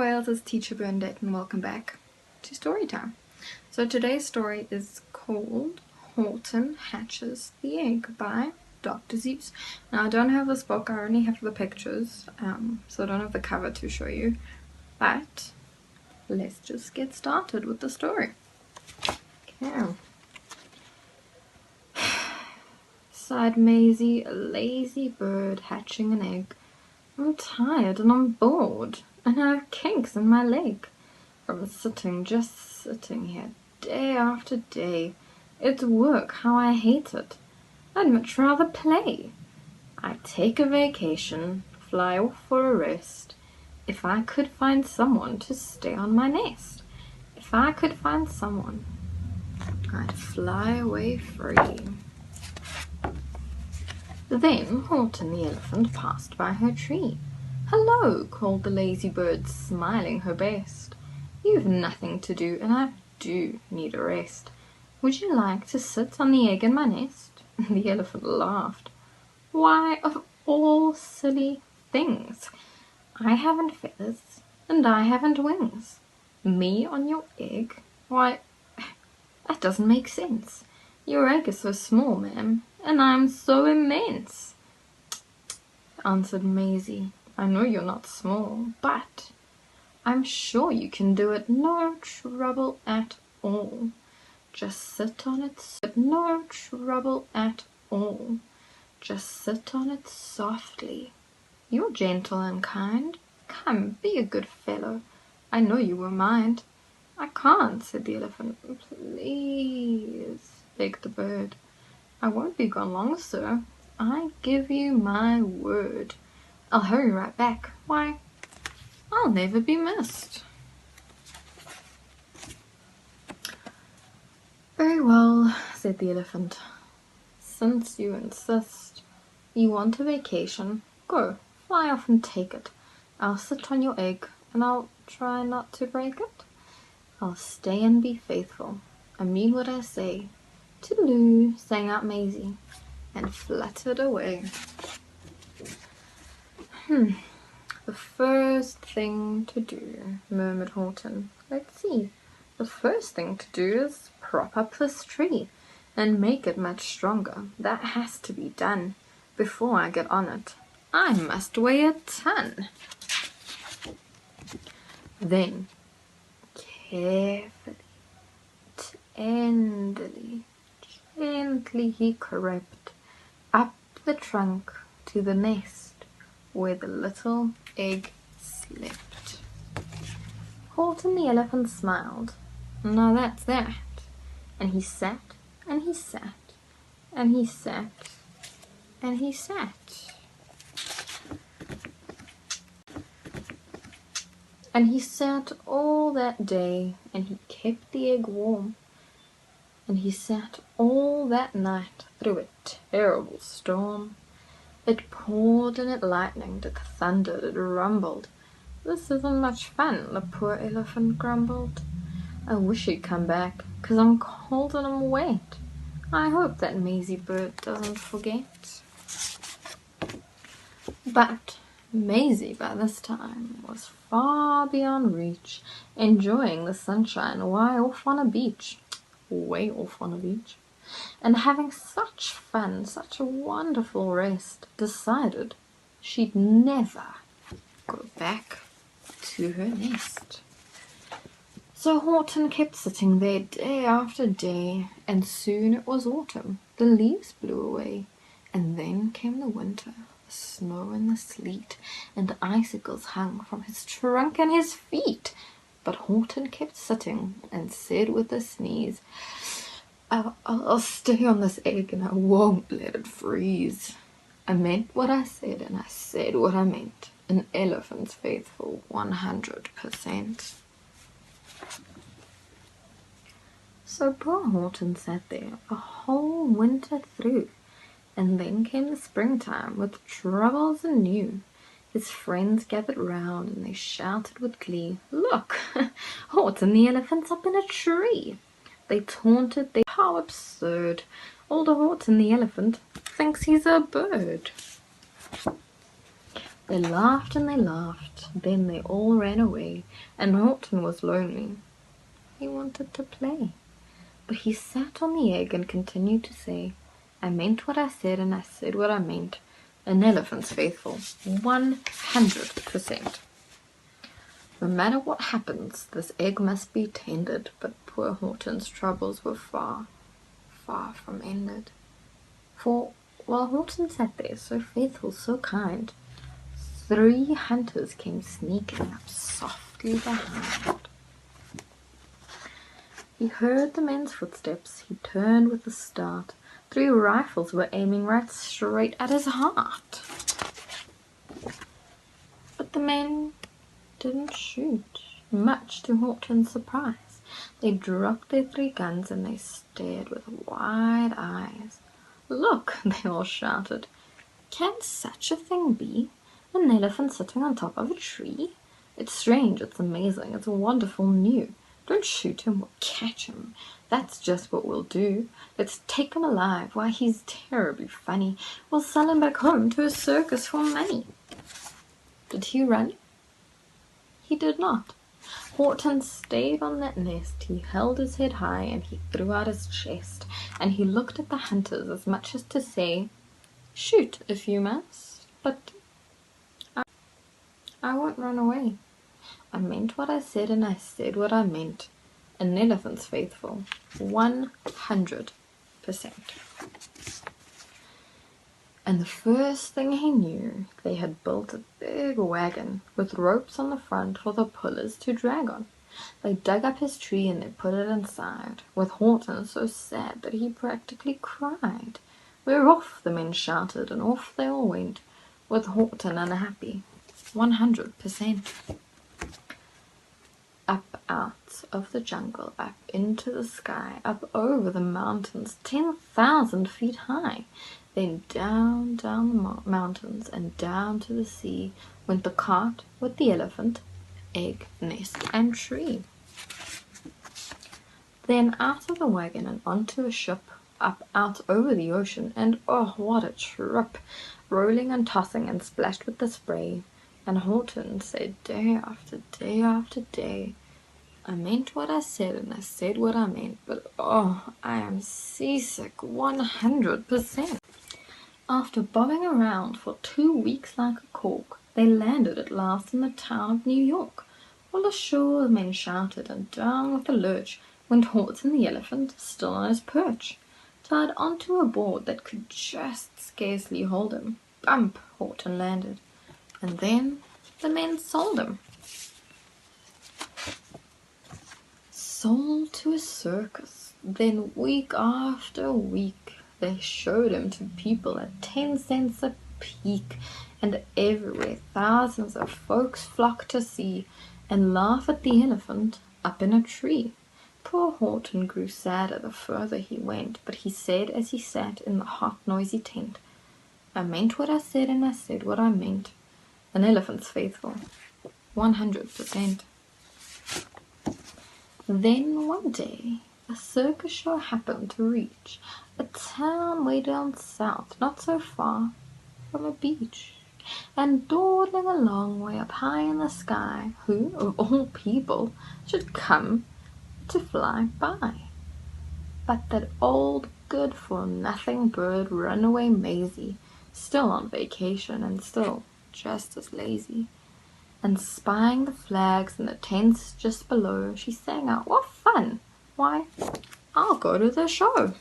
Whales, it's Teacher Bernadett and welcome back to story time. So today's story is called Horton Hatches the Egg by Dr. Seuss. Now I don't have this book, I only have the pictures, so I don't have the cover to show you, but let's just get started with the story. Okay. Sighed Maisie, a lazy bird hatching an egg. I'm tired and I'm bored, and I have kinks in my leg from just sitting here day after day. It's work, how I hate it. I'd much rather play. I'd take a vacation, fly off for a rest, if I could find someone to stay on my nest. If I could find someone, I'd fly away free. Then Horton the elephant passed by her tree. "Hello," called the lazy bird, smiling her best. "You've nothing to do, and I do need a rest. Would you like to sit on the egg in my nest?" The elephant laughed. "Why, of all silly things, I haven't feathers, and I haven't wings. Me on your egg? Why, that doesn't make sense. Your egg is so small, ma'am, and I'm so immense," answered Maisie. "I know you're not small, but I'm sure you can do it, no trouble at all. Just sit on it, no trouble at all. Just sit on it softly. You're gentle and kind. Come, be a good fellow. I know you won't mind." "I can't," said the elephant. "Please," begged the bird. "I won't be gone long, sir. I give you my word. I'll hurry right back. Why, I'll never be missed." "Very well," said the elephant. "Since you insist, you want a vacation, go, fly off and take it. I'll sit on your egg, and I'll try not to break it. I'll stay and be faithful. I mean what I say. Toodaloo," sang out Maisie, and fluttered away. "The first thing to do," murmured Horton. "Let's see. The first thing to do is prop up this tree and make it much stronger. That has to be done before I get on it. I must weigh a ton." Then, carefully, tenderly, gently he crept up the trunk to the nest where the little egg slept. Horton the elephant smiled. "Now that's that." And he sat, and he sat, and he sat, and he sat. And he sat all that day, and he kept the egg warm. And he sat all that night through a terrible storm. It poured and it lightened, it thundered, it rumbled. "This isn't much fun," the poor elephant grumbled. "I wish he'd come back, 'cause I'm cold and I'm wet. I hope that Maisie bird doesn't forget." But Maisie by this time was far beyond reach, enjoying the sunshine way off on a beach, and having such fun, such a wonderful rest, decided she'd never go back to her nest. So Horton kept sitting there day after day, and soon it was autumn. The leaves blew away, and then came the winter. The snow and the sleet, and the icicles hung from his trunk and his feet. But Horton kept sitting, and said with a sneeze, I'll stay on this egg, and I won't let it freeze. I meant what I said, and I said what I meant. An elephant's faithful 100%. So poor Horton sat there a whole winter through, and then came the springtime with troubles anew. His friends gathered round, and they shouted with glee, "Look, Horton the elephant's up in a tree!" They taunted, "How absurd! Old Horton the elephant thinks he's a bird." They laughed and they laughed, then they all ran away, and Horton was lonely. He wanted to play, but he sat on the egg and continued to say, I meant what I said and I said what I meant. An elephant's faithful, 100%. No matter what happens, this egg must be tended, but poor Horton's troubles were far, far from ended. For while Horton sat there, so faithful, so kind, 3 hunters came sneaking up softly behind. He heard the men's footsteps, he turned with a start. 3 rifles were aiming right straight at his heart. But the men didn't shoot, much to Horton's surprise. They dropped their 3 guns and they stared with wide eyes. Look, they all shouted. Can such a thing be? An elephant sitting on top of a tree? It's strange, it's amazing, it's wonderful new. Don't shoot him or catch him. That's just what we'll do. Let's take him alive. Why, he's terribly funny. We'll sell him back home to a circus for money. Did he run? He did not. Horton stayed on that nest. He held his head high and he threw out his chest, and he looked at the hunters as much as to say, shoot if you must, but I won't run away. I meant what I said and I said what I meant. An elephant's faithful, 100%. And the first thing he knew, they had built a big wagon with ropes on the front for the pullers to drag on. They dug up his tree and they put it inside, with Horton so sad that he practically cried. We're off, the men shouted, and off they all went, with Horton unhappy, 100%. Up out of the jungle, up into the sky, up over the mountains, 10,000 feet high. Then down the mountains and down to the sea went the cart with the elephant, egg, nest, and tree. Then out of the wagon and onto a ship, up out over the ocean, and oh, what a trip! Rolling and tossing and splashed with the spray. And Horton said day after day after day, I meant what I said and I said what I meant, but oh, I am seasick 100%. After bobbing around for 2 weeks like a cork, they landed at last in the town of New York. All ashore the men shouted, and down with a lurch went Horton the elephant, still on his perch, tied onto a board that could just scarcely hold him. Bump! Horton landed, and then the men sold him. Sold to a circus. Then week after week they showed him to people at 10 cents a peek, and everywhere thousands of folks flocked to see and laugh at the elephant up in a tree. Poor Horton grew sadder the further he went, but he said as he sat in the hot noisy tent, I meant what I said and I said what I meant. An elephant's faithful, 100%. Then one day a circus show happened to reach a town way down south, not so far from a beach. And dawdling along way up high in the sky, who, of all people, should come to fly by but that old good-for-nothing bird Runaway Maisie, still on vacation and still just as lazy. And spying the flags and the tents just below, she sang out, what fun! Why, I'll go to the show.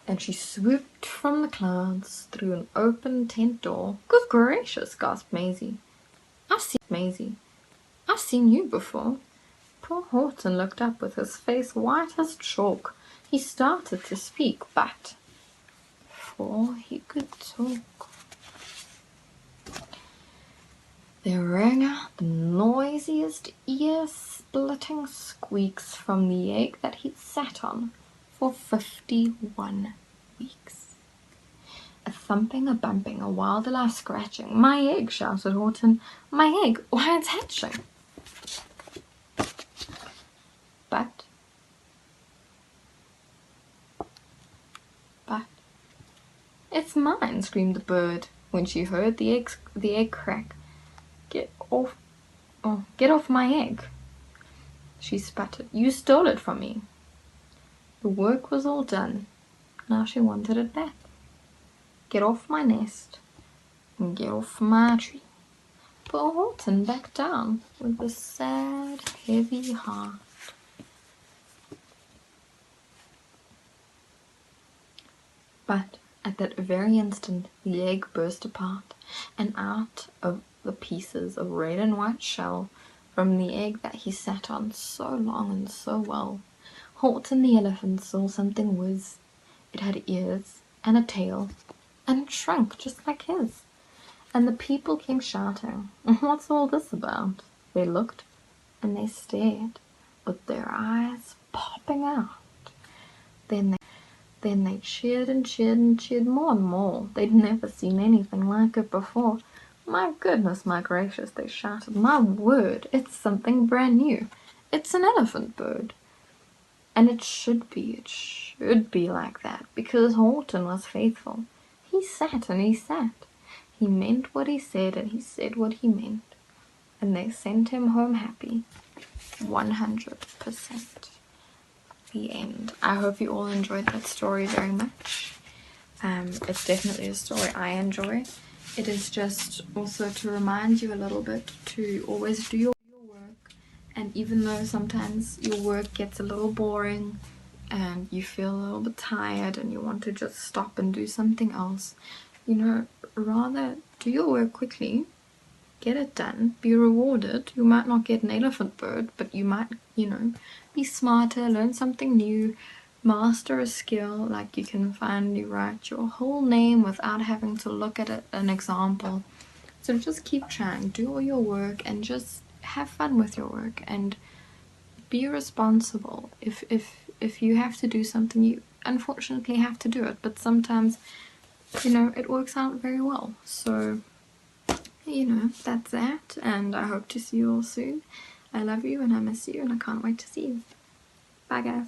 And she swooped from the clouds through an open tent door. Good gracious, gasped Maisie. I've seen you before. Poor Horton looked up with his face white as chalk. He started to speak, but before he could talk, there rang out the noisiest, ear-splitting squeaks from the egg that he'd sat on for 51 weeks. A thumping, a bumping, a wild-life scratching. My egg, shouted Horton. My egg, why it's hatching. But it's mine, screamed the bird. When she heard the egg crack, get off my egg," she sputtered. "You stole it from me." The work was all done. Now she wanted it back. "Get off my nest and get off my tree." Poor Horton backed down with a sad, heavy heart. But at that very instant the egg burst apart, and out of the pieces of red and white shell from the egg that he sat on so long and so well, Horton the elephant saw something whiz. It had ears and a tail, and it shrunk just like his. And the people came shouting, "What's all this about?" They looked and they stared, with their eyes popping out. Then they cheered and cheered and cheered more and more. They'd never seen anything like it before. "My goodness, my gracious," they shouted. "My word, it's something brand new. It's an elephant bird." And it should be like that, because Horton was faithful. He sat and he sat. He meant what he said and he said what he meant. And they sent him home happy. 100%. The end. I hope you all enjoyed that story very much. It's definitely a story I enjoy. It is just also to remind you a little bit to always do your work, and even though sometimes your work gets a little boring and you feel a little bit tired and you want to just stop and do something else, rather do your work quickly, get it done, be rewarded. You might not get an elephant bird, but you might, be smarter, learn something new, master a skill. Like you can finally write your whole name without having to look at an example. So just keep trying, do all your work, and just have fun with your work and be responsible. If you have to do something, you unfortunately have to do it, but sometimes it works out very well. So that's that, and I hope to see you all soon. I love you and I miss you and I can't wait to see you. Bye guys.